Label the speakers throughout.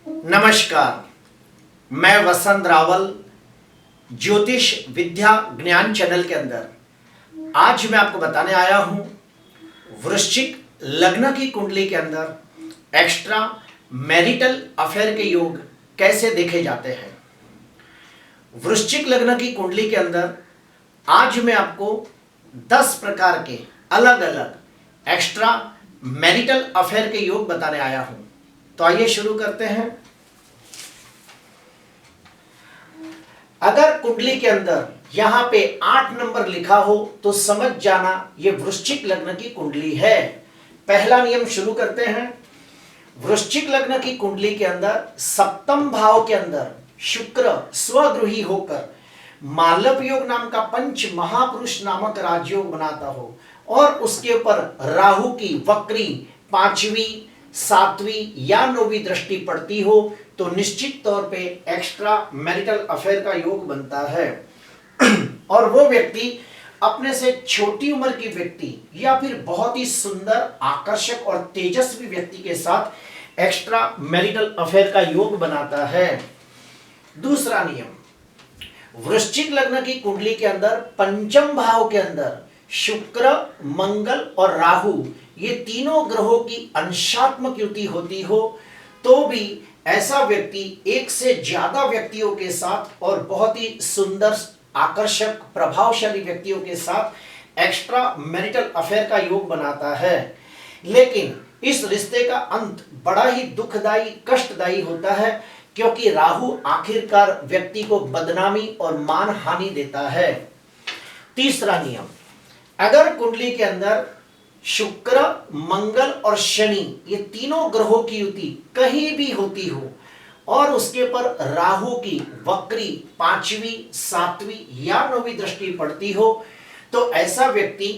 Speaker 1: नमस्कार, मैं वसंत रावल ज्योतिष विद्या ज्ञान चैनल के अंदर आज मैं आपको बताने आया हूं वृश्चिक लग्न की कुंडली के अंदर एक्स्ट्रा मैरिटल अफेयर के योग कैसे देखे जाते हैं। वृश्चिक लग्न की कुंडली के अंदर आज मैं आपको 10 प्रकार के अलग अलग एक्स्ट्रा मैरिटल अफेयर के योग बताने आया हूं। तो आइए शुरू करते हैं। अगर कुंडली के अंदर यहां पे 8 नंबर लिखा हो तो समझ जाना ये वृश्चिक लग्न की कुंडली है। पहला नियम शुरू करते हैं। वृश्चिक लग्न की कुंडली के अंदर सप्तम भाव के अंदर शुक्र स्वगृही होकर मालव योग नाम का पंच महापुरुष नामक राजयोग बनाता हो और उसके ऊपर राहु की वक्री 5वीं 7वीं या 9वीं दृष्टि पड़ती हो तो निश्चित तौर पे एक्स्ट्रा मैरिटल अफेयर का योग बनता है। और वो व्यक्ति अपने से छोटी उम्र की व्यक्ति या फिर बहुत ही सुंदर आकर्षक और तेजस्वी व्यक्ति के साथ एक्स्ट्रा मैरिटल अफेयर का योग बनाता है। दूसरा नियम, वृश्चिक लग्न की कुंडली के अंदर पंचम भाव के अंदर शुक्र मंगल और राहु ये तीनों ग्रहों की अंशात्मक युति होती हो तो भी ऐसा व्यक्ति एक से ज्यादा व्यक्तियों के साथ और बहुत ही सुंदर आकर्षक प्रभावशाली व्यक्तियों के साथ एक्स्ट्रा मैरिटल अफेयर का योग बनाता है। लेकिन इस रिश्ते का अंत बड़ा ही दुखदाई कष्टदायी होता है क्योंकि राहु आखिरकार व्यक्ति को बदनामी और मान हानि देता है। तीसरा नियम, अगर कुंडली के अंदर शुक्र मंगल और शनि ये तीनों ग्रहों की युति कहीं भी होती हो और उसके पर राहु की वक्री 5वीं 7वीं या 9वीं दृष्टि पड़ती हो तो ऐसा व्यक्ति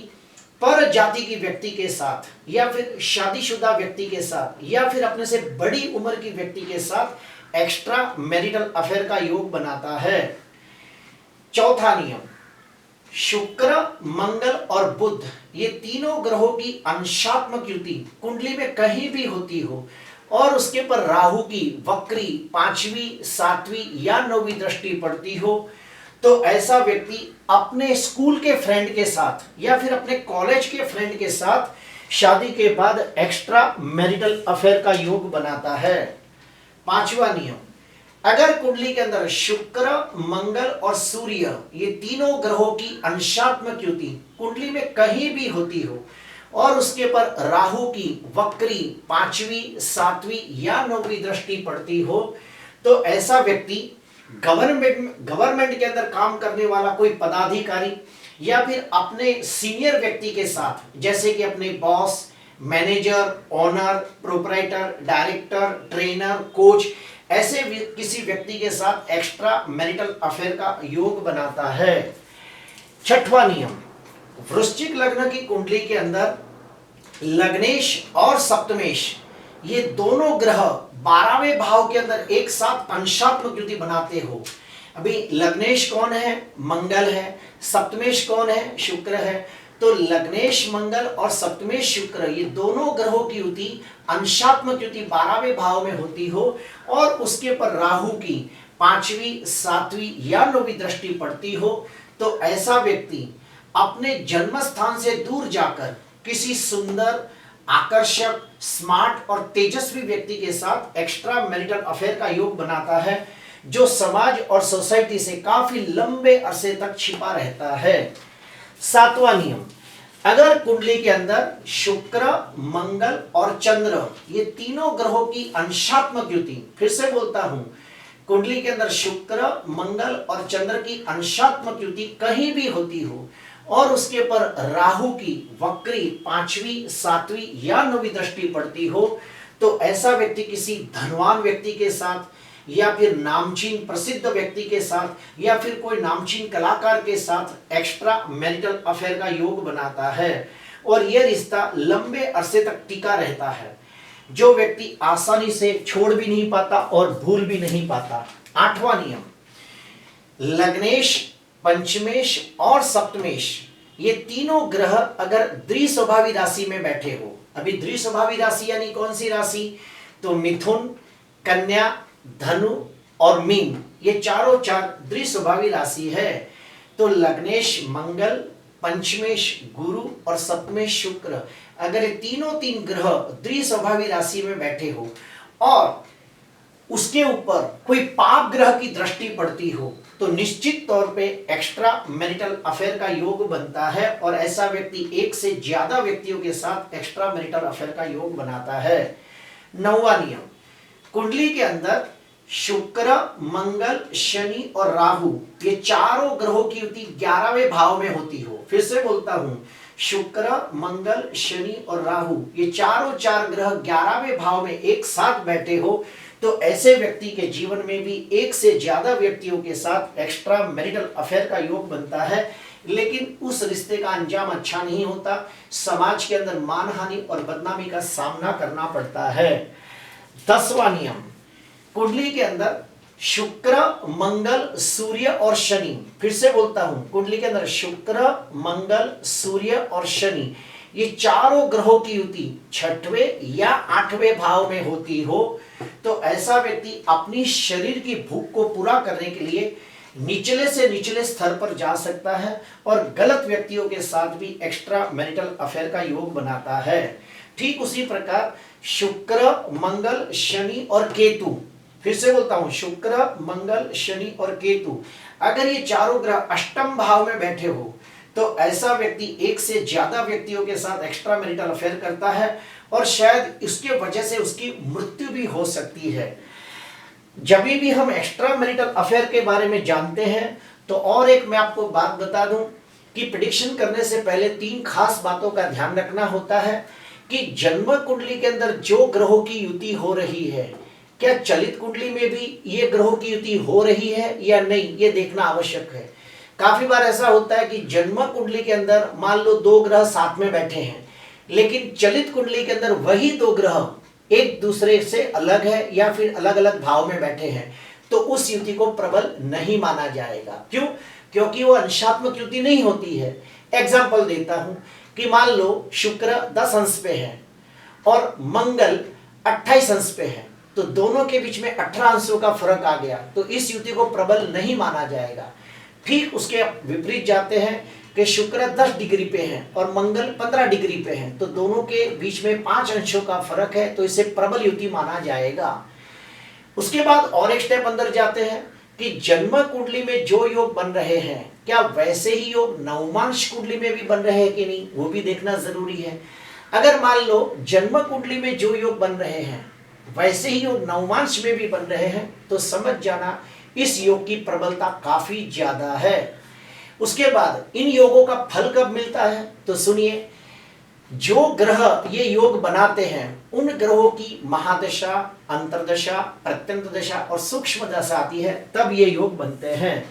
Speaker 1: पर जाति की व्यक्ति के साथ या फिर शादीशुदा व्यक्ति के साथ या फिर अपने से बड़ी उम्र की व्यक्ति के साथ एक्स्ट्रा मैरिटल अफेयर का योग बनाता है। चौथा नियम, शुक्र मंगल और बुध ये तीनों ग्रहों की अंशात्मक युति कुंडली में कहीं भी होती हो और उसके पर राहु की वक्री 5वीं 7वीं या 9वीं दृष्टि पड़ती हो तो ऐसा व्यक्ति अपने स्कूल के फ्रेंड के साथ या फिर अपने कॉलेज के फ्रेंड के साथ शादी के बाद एक्स्ट्रा मैरिटल अफेयर का योग बनाता है। पांचवा नियम, अगर कुंडली के अंदर शुक्र मंगल और सूर्य ये तीनों ग्रहों की अंशात्मक युति कुंडली में कहीं भी होती हो और उसके पर राहु की वक्री 5वीं 7वीं या 9वीं दृष्टि पड़ती हो तो ऐसा व्यक्ति गवर्नमेंट के अंदर काम करने वाला कोई पदाधिकारी या फिर अपने सीनियर व्यक्ति के साथ जैसे कि अपने boss, manager, owner, proprietor, director, trainer, coach ऐसे किसी व्यक्ति के साथ एक्स्ट्रा मैरिटल अफेयर का योग बनाता है। छठवां नियम, वृश्चिक लग्न की कुंडली के अंदर लग्नेश और सप्तमेश ये दोनों ग्रह 12वें भाव के अंदर एक साथ अंशात्मक युति बनाते हो। अभी लग्नेश कौन है? मंगल है। सप्तमेश कौन है? शुक्र है। तो लग्नेश मंगल और सप्तमेश शुक्र ये दोनों ग्रहों की युति अंशात्मक युति 12वें भाव में होती हो और उसके पर राहु की 5वीं 7वीं या 9वीं दृष्टि पड़ती हो तो ऐसा व्यक्ति अपने जन्म स्थान से दूर जाकर किसी सुंदर आकर्षक स्मार्ट और तेजस्वी व्यक्ति के साथ एक्स्ट्रा मैरिटल अफेयर का योग बनाता है जो समाज और सोसाइटी से काफी लंबे अरसे तक छिपा रहता है। सातवां नियम, अगर कुंडली के अंदर शुक्र मंगल और चंद्र ये तीनों ग्रहों की अंशात्मक युति, फिर से बोलता हूं, कुंडली के अंदर शुक्र मंगल और चंद्र की अंशात्मक युति कहीं भी होती हो और उसके पर राहु की वक्री 5वीं 7वीं या 9वीं दृष्टि पड़ती हो तो ऐसा व्यक्ति किसी धनवान व्यक्ति के साथ या फिर नामचीन प्रसिद्ध व्यक्ति के साथ या फिर कोई नामचीन कलाकार के साथ एक्स्ट्रा मैरिटल अफेयर का योग बनाता है और यह रिश्ता लंबे अरसे तक टिका रहता है जो व्यक्ति आसानी से छोड़ भी नहीं पाता और भूल भी नहीं पाता। आठवां नियम, लग्नेश पंचमेश और सप्तमेश ये तीनों ग्रह अगर द्विस्वभावी राशि में बैठे हो, अभी द्विस्वभावी राशि यानी कौन सी राशि? तो मिथुन, कन्या, धनु और मीन, ये चारों चार द्विस्वभावी राशि है। तो लग्नेश मंगल, पंचमेश गुरु और सप्तमेश शुक्र, अगर ये तीनों तीन ग्रह द्विस्वभावी राशि में बैठे हो और उसके ऊपर कोई पाप ग्रह की दृष्टि पड़ती हो तो निश्चित तौर पे एक्स्ट्रा मैरिटल अफेयर का योग बनता है और ऐसा व्यक्ति एक से ज्यादा व्यक्तियों के साथ एक्स्ट्रा मैरिटल अफेयर का योग बनाता है। 9वां नियम, कुंडली के अंदर शुक्र, मंगल, शनि और राहु, ये चारों ग्रहों की युति 11वें भाव में होती हो। फिर से बोलता हूं, शुक्र, मंगल, शनि और राहु, ये चारों चार ग्रह 11वें भाव में एक साथ बैठे हो तो ऐसे व्यक्ति के जीवन में भी एक से ज्यादा व्यक्तियों के साथ एक्स्ट्रा मैरिटल अफेयर का योग बनता है, लेकिन उस रिश्ते का अंजाम अच्छा नहीं होता, समाज के अंदर मानहानि और बदनामी का सामना करना पड़ता है। 10वां नियम, कुंडली के अंदर शुक्र, मंगल, सूर्य और शनि, फिर से बोलता हूं, कुंडली के अंदर शुक्र, मंगल, सूर्य और शनि, ये चारों ग्रहों की युति 6वें या 8वें भाव में होती हो तो ऐसा व्यक्ति अपनी शरीर की भूख को पूरा करने के लिए निचले से निचले स्तर पर जा सकता है और गलत व्यक्तियों के साथ भी एक्स्ट्रा मैरिटल अफेयर का योग बनाता है। ठीक उसी प्रकार शुक्र, मंगल, शनि और केतु, फिर से बोलता हूं, शुक्र, मंगल, शनि और केतु, अगर ये चारों ग्रह अष्टम भाव में बैठे हो तो ऐसा व्यक्ति एक से ज्यादा व्यक्तियों के साथ एक्स्ट्रा मैरिटल अफेयर करता है और शायद इसके वजह से उसकी मृत्यु भी हो सकती है। जब भी हम एक्स्ट्रा मैरिटल अफेयर के बारे में जानते हैं तो और एक मैं आपको बात बता दूं कि प्रेडिक्शन करने से पहले 3 खास बातों का ध्यान रखना होता है कि जन्म कुंडली के अंदर जो ग्रहों की युति हो रही है, क्या चलित कुंडली में भी ये ग्रहों की युति हो रही है या नहीं, ये देखना आवश्यक है। काफी बार ऐसा होता है कि जन्म कुंडली के अंदर मान लो 2 ग्रह साथ में बैठे हैं, लेकिन चलित कुंडली के अंदर वही 2 ग्रह एक दूसरे से अलग है या फिर अलग अलग भाव में बैठे हैं, तो उस युति को प्रबल नहीं माना जाएगा। क्यों? क्योंकि वो अंशात्मक युति नहीं होती है। एग्जाम्पल देता हूं कि मान लो शुक्र 10 अंश पे है और मंगल 28 अंश पे है, तो दोनों के बीच में 18 अंशों का फर्क आ गया, तो इस युति को प्रबल नहीं माना जाएगा। ठीक उसके विपरीत जाते हैं कि शुक्र 10 डिग्री पे है और मंगल 15 डिग्री पे है, तो दोनों के बीच में 5 अंशों का फर्क है, तो इसे प्रबल युति माना जाएगा। उसके बाद और एक स्टेप अंदर जाते हैं कि जन्म कुंडली में जो योग बन रहे हैं क्या वैसे ही योग नवमांश कुंडली में भी बन रहे हैं कि नहीं, वो भी देखना जरूरी है। अगर मान लो जन्म कुंडली में जो योग बन रहे हैं वैसे ही योग नवमांश में भी बन रहे हैं तो समझ जाना इस योग की प्रबलता काफी ज्यादा है। उसके बाद इन योगों का फल कब मिलता है तो सुनिए, जो ग्रह ये योग बनाते हैं उन ग्रहों की महादशा, अंतर्दशा, प्रत्यंत दशा और सूक्ष्म दशा आती है, तब ये योग बनते हैं।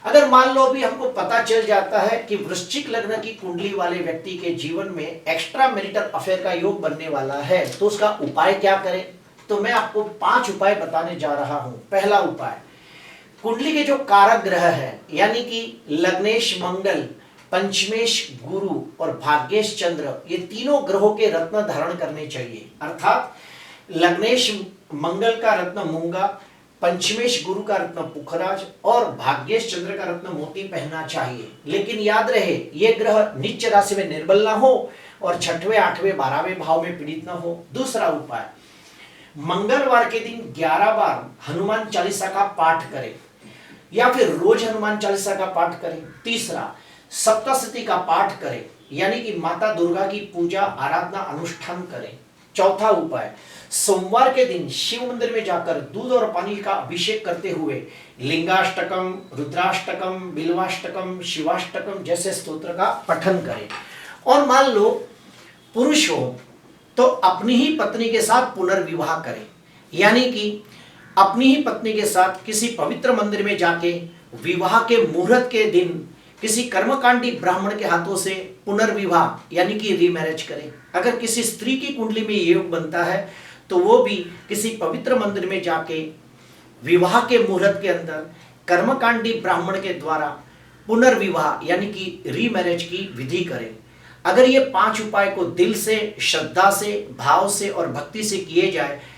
Speaker 1: अगर मान लो अभी हमको पता चल जाता है कि वृश्चिक लग्न की कुंडली वाले व्यक्ति के जीवन में एक्स्ट्रा मैरिटल अफेयर का योग बनने वाला है, तो उसका उपाय क्या करें, तो मैं आपको 5 उपाय बताने जा रहा हूं। पहला उपाय, कुंडली के जो कारक ग्रह है यानी कि लग्नेश मंगल, पंचमेश गुरु और भाग्येश चंद्र, ये तीनों ग्रहों के रत्न धारण करने चाहिए। अर्थात लग्नेश मंगल का रत्न मूंगा, पंचमेश गुरु का रत्न पुखराज और भाग्येश चंद्र का रत्न मोती पहनना चाहिए। लेकिन याद रहे ये ग्रह नीच राशि में निर्बल ना हो और 6वें, 8वें, 12वें भाव में पीड़ित ना हो। दूसरा उपाय, मंगलवार के दिन 11 बार हनुमान चालीसा का पाठ करें या फिर रोज हनुमान चालीसा का पाठ करें। तीसरा, सप्तशती का पाठ करें यानी कि माता दुर्गा की पूजा आराधना अनुष्ठान करें। चौथा उपाय, सोमवार के दिन शिव मंदिर में जाकर दूध और पानी का अभिषेक करते हुए लिंगाष्टकम, रुद्राष्टकम, बिल्वाष्टकम, शिवाष्टकम जैसे स्तोत्र का पठन करें। और मान लो पुरुष हो तो अपनी ही पत्नी के साथ पुनर्विवाह करें, यानी कि अपनी ही पत्नी के साथ किसी पवित्र मंदिर में जाके विवाह के मुहूर्त के दिन किसी कर्मकांडी ब्राह्मण के हाथों से पुनर्विवाह यानी कि रीमैरिज करें। अगर किसी स्त्री की कुंडली में योग बनता है तो वो भी किसी पवित्र मंदिर में जाके विवाह के मुहूर्त के अंदर कर्मकांडी ब्राह्मण के द्वारा पुनर्विवाह यानी कि रीमैरिज की विधि करें। अगर ये 5 उपाय को दिल से, श्रद्धा से, भाव से और भक्ति से किए जाए